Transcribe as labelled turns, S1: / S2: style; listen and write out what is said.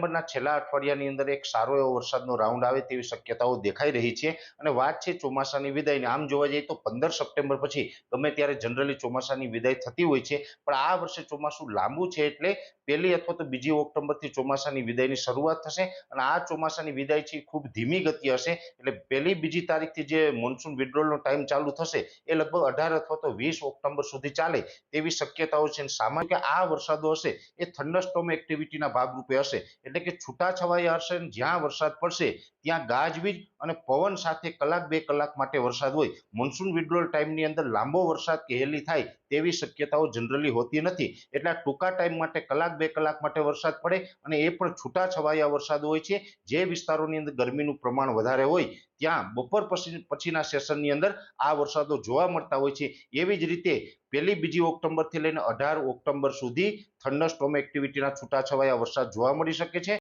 S1: ડિસેમ્બરના છેલ્લા અઠવાડિયાની અંદર એક સારો એવો વરસાદનો રાઉન્ડ આવે તેવી શક્યતાઓ દેખાઈ રહી છે। અને વાત છે ચોમાસાની વિદાયની, આમ જોવા જઈએ તો 15 સપ્ટેમ્બર પછી ગમે ત્યારે જનરલી ચોમાસાની વિદાય થતી હોય છે, પણ આ વર્ષે ચોમાસું લાંબુ છે એટલે 1 અથવા તો 2 ઓક્ટોબરથી ચોમાસાની વિદાયની શરૂઆત થશે। અને આ ચોમાસાની વિદાય છે ખૂબ ધીમી ગતિ હશે, એટલે 1-2 તારીખથી જે મોન્સૂન વિડ્રોલનો ટાઈમ ચાલુ થશે એ લગભગ 18 અથવા તો 20 ઓક્ટોબર સુધી ચાલે તેવી શક્યતાઓ છે। સામાન્ય કે આ વરસાદો હશે એ થંડરસ્ટોર્મ એક્ટિવિટીના ભાગરૂપે હશે, એટલે કે છૂટાછવાયા હશે, જ્યાં વરસાદ પડશે ત્યાં ગાજવીજ અને પવન સાથે કલાક 2 કલાક માટે વરસાદ હોય। મોન્સૂન વિડ્રોલ ટાઈમની અંદર લાંબો વરસાદ કે હેલી થાય તેવી શક્યતાઓ જનરલી હોતી નથી, એટલે ટૂંકા ટાઈમ માટે કલાક 2 કલાક માટે વરસાદ પડે અને એ પણ છૂટાછવાયા વરસાદ હોય છે। જે વિસ્તારોની અંદર ગરમીનું પ્રમાણ વધારે હોય ત્યાં બપોર પછીના સેશનની અંદર આ વરસાદો જોવા મળતા હોય છે। એવી જ રીતે 1-2 ઓક્ટોબરથી લઈને 18 ઓક્ટોબર સુધી થંડરસ્ટોર્મ એક્ટિવિટીના છૂટાછવાયા વરસાદ જોવા મળી શકે છે।